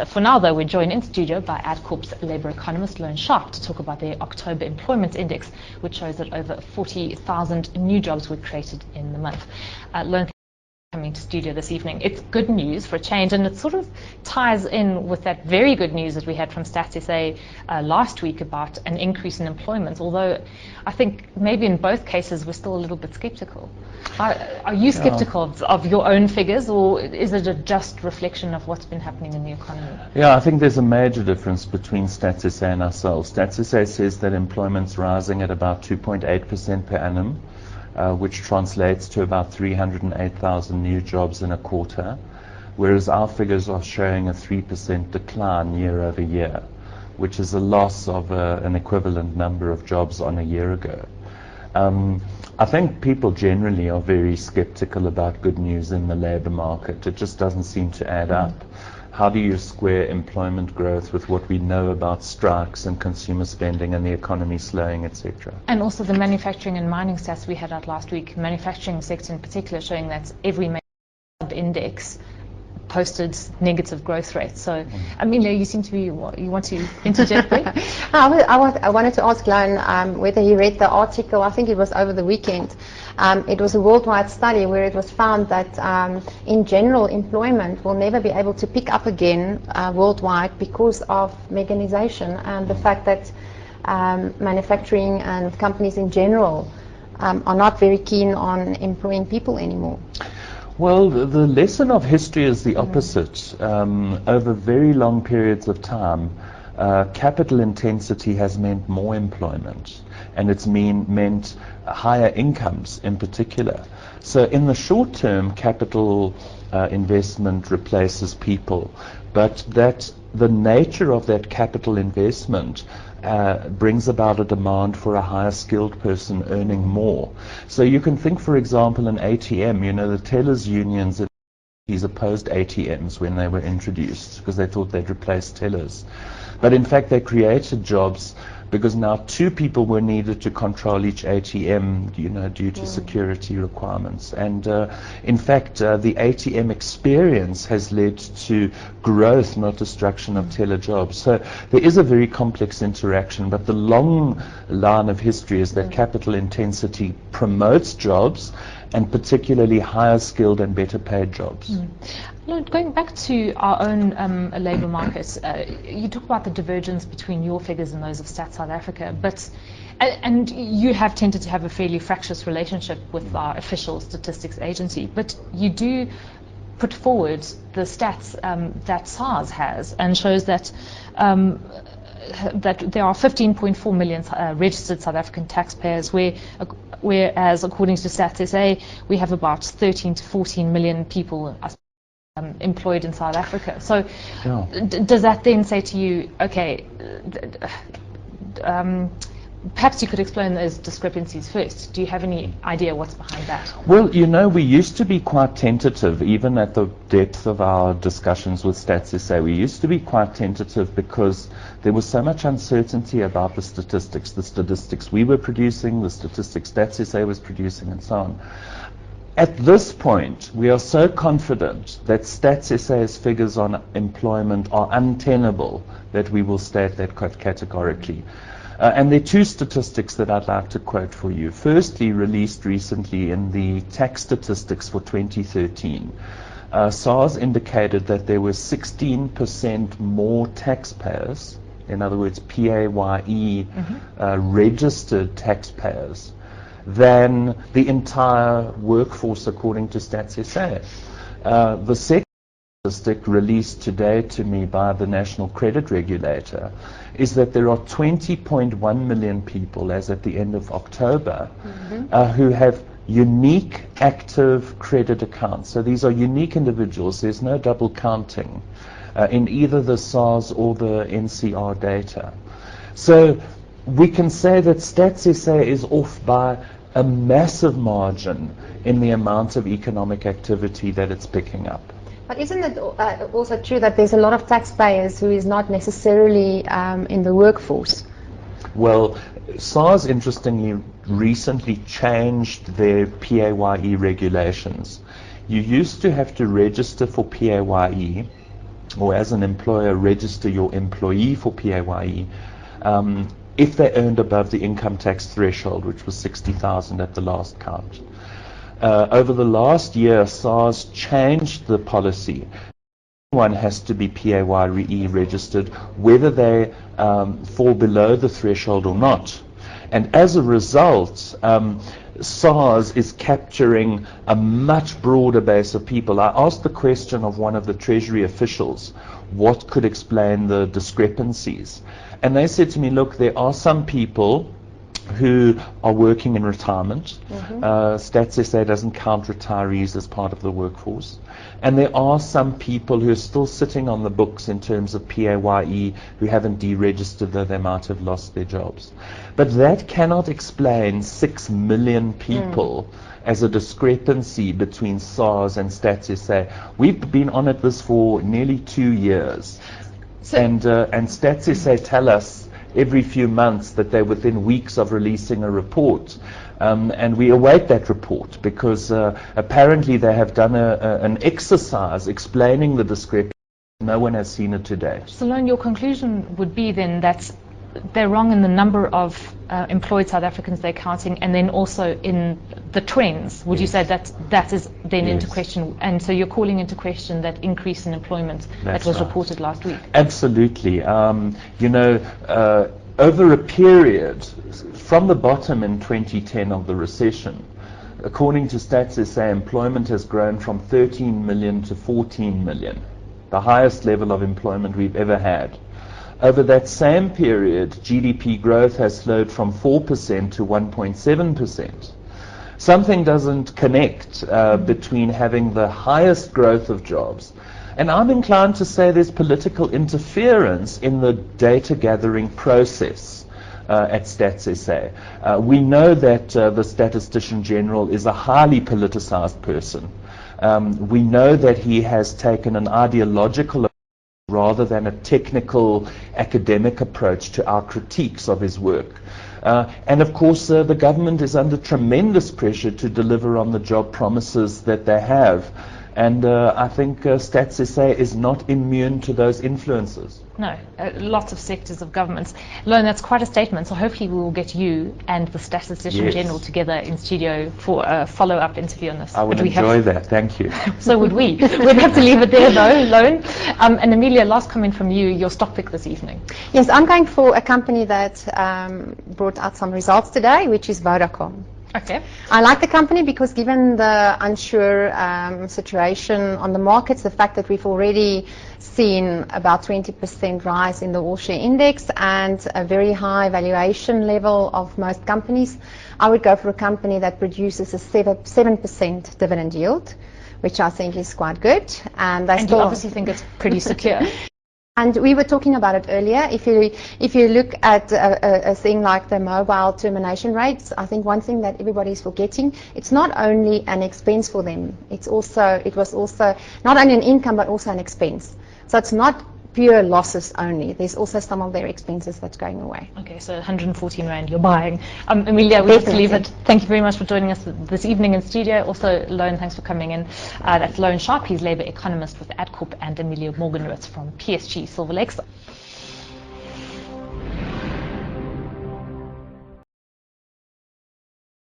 For now, though, we're joined in studio by Adcorp's labour economist Loane Sharpe to talk about their October employment index, which shows that over 40,000 new jobs were created in the month. Loane, thank you for coming to studio this evening. It's good news for a change, and it sort of ties in with that very good news that we had from Stats SA last week about an increase in employment, although I think maybe in both cases we're still a little bit sceptical. Are you skeptical of your own figures, or is it a just reflection of what's been happening in the economy? Yeah, I think there's a major difference between Stats SA and ourselves. Stats SA says that employment's rising at about 2.8% per annum, which translates to about 308,000 new jobs in a quarter, whereas our figures are showing a 3% decline year over year, which is a loss of an equivalent number of jobs on a year ago. I think people generally are very skeptical about good news in the labour market. It just doesn't seem to add up. How do you square employment growth with what we know about strikes and consumer spending and the economy slowing, etc.? And also the manufacturing and mining stats we had out last week, manufacturing sector in particular, showing that every major index posted negative growth rates. So, Amelia, you seem to be, you want to interject there? I wanted to ask Loane whether he read the article. I think it was over the weekend. It was a worldwide study where it was found that in general employment will never be able to pick up again worldwide because of mechanization and the fact that manufacturing and companies in general are not very keen on employing people anymore. Well, the lesson of history is the opposite. Over very long periods of time, capital intensity has meant more employment, and it's meant higher incomes in particular. So in the short term, capital investment replaces people, but that the nature of that capital investment brings about a demand for a higher skilled person earning more. So you can think, for example, an ATM. You know, the tellers unions opposed ATMs when they were introduced because they thought they'd replace tellers. But in fact, they created jobs because now two people were needed to control each ATM, you know, due to security requirements. And in fact, the ATM experience has led to growth, not destruction of teller jobs. So there is a very complex interaction, but the long line of history is that capital intensity promotes jobs, and particularly higher skilled and better paid jobs. Going back to our own labour market, you talk about the divergence between your figures and those of Stats South Africa, and you have tended to have a fairly fractious relationship with our official statistics agency, but you do put forward the stats that SARS has and shows that that there are 15.4 million registered South African taxpayers, whereas according to Stats SA, we have about 13 to 14 million people employed in South Africa. So does that then say to you, okay, perhaps you could explain those discrepancies first. Do you have any idea what's behind that? Well, you know, we used to be quite tentative, even at the depth of our discussions with Stats SA. We used to be quite tentative because there was so much uncertainty about the statistics we were producing, the statistics Stats SA was producing, and so on. At this point, we are so confident that Stats SA's figures on employment are untenable that we will state that quite categorically. And there are two statistics that I'd like to quote for you. Firstly, released recently in the tax statistics for 2013, SARS indicated that there were 16% more taxpayers, in other words, PAYE registered taxpayers, than the entire workforce according to Stats SA. The second statistic released today to me by the National Credit Regulator is that there are 20.1 million people as at the end of October who have unique active credit accounts. So these are unique individuals. There's no double counting in either the SARS or the NCR data. So we can say that Stats SA is off by a massive margin in the amount of economic activity that it's picking up. But isn't it also true that there's a lot of taxpayers who is not necessarily in the workforce? Well, SARS interestingly recently changed their PAYE regulations. You used to have to register for PAYE or as an employer, register your employee for PAYE if they earned above the income tax threshold, which was 60,000 at the last count. Over the last year, SARS changed the policy. One has to be PAYE registered, whether they fall below the threshold or not. And as a result, SARS is capturing a much broader base of people. I asked the question of one of the Treasury officials, what could explain the discrepancies? And they said to me, look, there are some people who are working in retirement. Stats SA doesn't count retirees as part of the workforce. And there are some people who are still sitting on the books in terms of PAYE who haven't deregistered, though they might have lost their jobs. But that cannot explain 6 million people as a discrepancy between SARS and Stats SA. We've been on at this for nearly 2 years. And Stats SA tell us every few months that they're within weeks of releasing a report. And we await that report because apparently they have done an exercise explaining the discrepancy. No one has seen it today. So, Loane, your conclusion would be then that they're wrong in the number of employed South Africans they're counting, and then also in the trends. Would you say that is then into question? And so you're calling into question that increase in employment that was reported last week? Absolutely. Over a period from the bottom in 2010 of the recession, according to Stats SA, employment has grown from 13 million to 14 million, the highest level of employment we've ever had. Over that same period, GDP growth has slowed from 4% to 1.7%. Something doesn't connect between having the highest growth of jobs. And I'm inclined to say there's political interference in the data gathering process at Stats SA. We know that the Statistician General is a highly politicized person. We know that he has taken an ideological approach rather than a technical academic approach to our critiques of his work. And of course, the government is under tremendous pressure to deliver on the job promises that they have. And I think Stats SA is not immune to those influences. No, lots of sectors of governments. Loane, that's quite a statement. So hopefully we will get you and the Statistician General together in studio for a follow-up interview on this. I would enjoy that. Thank you. So would we. We'd have to leave it there though, Loane. And Amelia, last comment from you, your stock pick this evening. Yes, I'm going for a company that brought out some results today, which is Vodacom. Okay. I like the company because given the unsure situation on the markets, the fact that we've already seen about 20% rise in the all-share index and a very high valuation level of most companies, I would go for a company that produces a 7% dividend yield, which I think is quite good. And you obviously think it's pretty secure. And we were talking about it earlier. If you look at a thing like the mobile termination rates, I think one thing that everybody is forgetting, it's not only an expense for them. It was also not only an income but also an expense. So it's not pure losses only. There's also some of their expenses that's going away. Okay, so 114 Rand you're buying. Amelia, we have to leave it. Thank you very much for joining us this evening in studio. Also, Loane, thanks for coming in. That's Loane Sharpe, he's Labour economist with Adcorp, and Amelia Morgenrooth from PSG Silver Lakes.